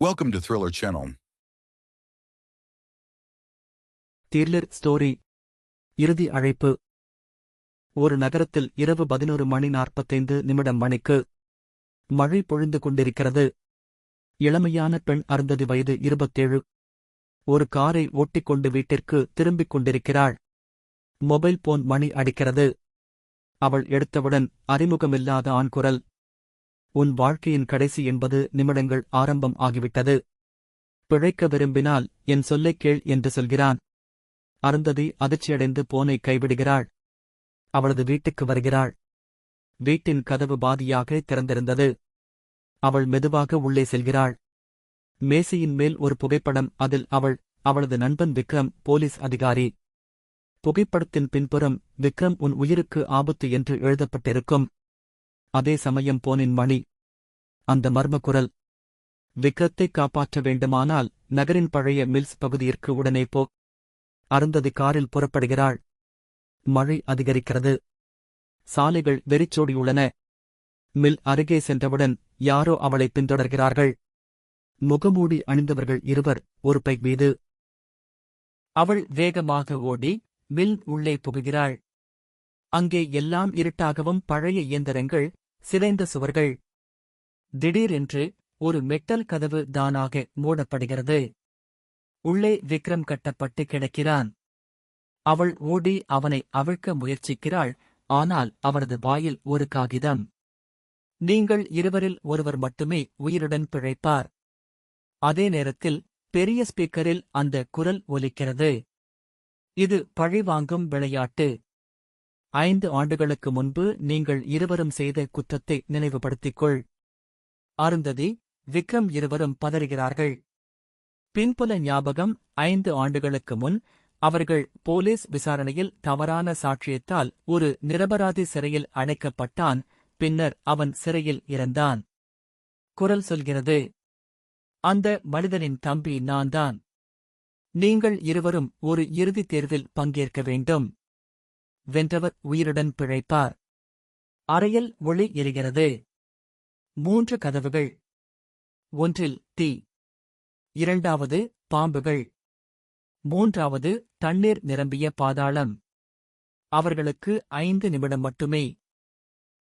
Welcome to Thriller Channel. Thriller story. இறுதி அழைப்பு. ஒரு நகரத்தில் இரவு 11:45 மணிக்கு மழை பொழிந்து கொண்டிருக்கிறது. இளமையான பெண் அருந்ததி வயது 27. ஒரு காரை ஓட்டிக்கொண்டு வீட்டிற்கு திரும்பிக் கொண்டிருக்கிறாள். மொபைல் போன் மணி அடிக்கிறது. அவள் எடுத்தவுடன் அறிமுகமில்லாத ஆண் குரல். உன் வாழ்க்கையின் கடைசி 80 நிமிடங்கள் ஆரம்பம் ஆகிவிட்டது. பிழைக்க விரும்பினால் என் சொல்லைக் கேள் என்று சொல்கிறான். அருந்ததி அதிர்ச்சியடைந்து போனை கைவிடுகிறாள். அவளது வீட்டுக்கு வருகிறாள். வீட்டின் கதவு பாதியாக திறந்திருந்தது. அவள் மெதுவாக உள்ளே செல்கிறாள். மேசையின் மேல் ஒரு புகைப்படம். அதில் அவளது நண்பன் விக்ரம், போலீஸ் அதிகாரி. புகைப்படத்தின் பின்புறம் விக்ரம் உன் உயிருக்கு ஆபத்து என்று எழுதப்பட்டிருக்கும். அதே சமயம் போனின் மணி. அந்த மர்ம குரல். விக்ரத்தை காப்பாற்ற வேண்டுமானால் நகரின் பழைய மில்ஸ் பகுதியிற்கு உடனே போ. அருந்ததி காரில் புறப்படுகிறாள். மழை அதிகரிக்கிறது. சாலைகள் வெறிச்சோடியுள்ளன. மில் அருகே சென்றவுடன் யாரோ அவளை பின்தொடர்கிறார்கள். முகமூடி அணிந்தவர்கள் இருவர், ஒரு பைக் மீது. அவள் வேகமாக ஓடி மில் உள்ளே புகுகிறாள். அங்கே எல்லாம் இருட்டாகவும் பழைய இயந்திரங்கள், சிதைந்த சுவர்கள். திடீரென்று ஒரு மெட்டல் கதவு தானாக மூடப்படுகிறது. உள்ளே விக்ரம் கட்டப்பட்டு கிடக்கிறான். அவள் ஓடி அவனை அவிழ்க்க முயற்சிக்கிறாள். ஆனால் அவரது வாயில் ஒரு காகிதம். நீங்கள் இருவரில் ஒருவர் மட்டுமே உயிருடன் பிழைப்பார். அதே நேரத்தில் பெரிய ஸ்பீக்கரில் அந்த குரல் ஒலிக்கிறது. இது பழிவாங்கும் விளையாட்டு. 5 ஆண்டுகளுக்கு முன்பு நீங்கள் இருவரும் செய்த குற்றத்தை நினைவுபடுத்திக்கொள். அருந்ததி, விக்ரம் இருவரும் பதறுகிறார்கள். பின்புல ஞாபகம். 5 ஆண்டுகளுக்கு முன் அவர்கள் போலீஸ் விசாரணையில் தவறான சாட்சியத்தால் ஒரு நிரபராதி சிறையில் அடைக்கப்பட்டான். பின்னர் அவன் சிறையில் இறந்தான். குரல் சொல்கிறது, அந்த மனிதனின் தம்பி நான்தான். நீங்கள் இருவரும் ஒரு இறுதித் தேர்வில் பங்கேற்க வேண்டும். வென்றவர் உயிருடன் பிழைப்பார். அறையில் ஒளி எரிகிறது. 3 கதவுகள். ஒன்றில் தீ. 2வது பாம்புகள். 3வது தண்ணீர் நிரம்பிய பாதாளம். அவர்களுக்கு 5 நிமிடம் மட்டுமே.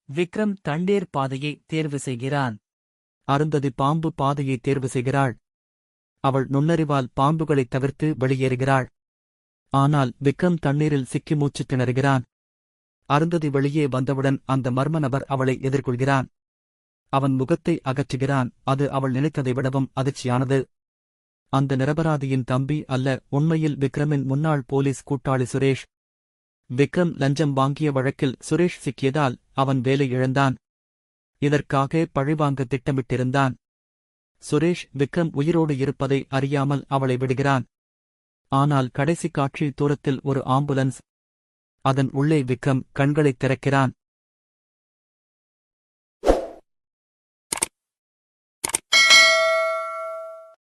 விக்ரம் தண்ணீர் பாதையை தேர்வு செய்கிறான். அருந்ததி பாம்பு பாதையை தேர்வு செய்கிறாள். அவள் நுண்ணறிவால் பாம்புகளைத் தவிர்த்து வெளியேறுகிறாள். ஆனால் விக்ரம் தண்ணீரில் சிக்கி மூச்சு திணறுகிறான். அருந்ததி வெளியே வந்தவுடன் அந்த மர்ம நபர் அவளை எதிர்கொள்கிறான். அவன் முகத்தை அகற்றுகிறான். அது அவள் நினைத்ததை விடவும் அதிர்ச்சியானது. அந்த நிரபராதியின் தம்பி அல்ல, உண்மையில் விக்ரமின் முன்னாள் போலீஸ் கூட்டாளி சுரேஷ். விக்ரம் லஞ்சம் வாங்கிய வழக்கில் சுரேஷ் சிக்கியதால் அவன் வேலை இழந்தான். இதற்காக பழிவாங்க திட்டமிட்டிருந்தான். சுரேஷ் விக்ரம் உயிரோடு இருப்பதை அறியாமல் அவளை விடுகிறான். ஆனால் கடைசி காட்சி தூரத்தில் ஒரு ஆம்புலன்ஸ். அதன் உள்ளே விக்ரம் கண்களைத் திறக்கிறான்.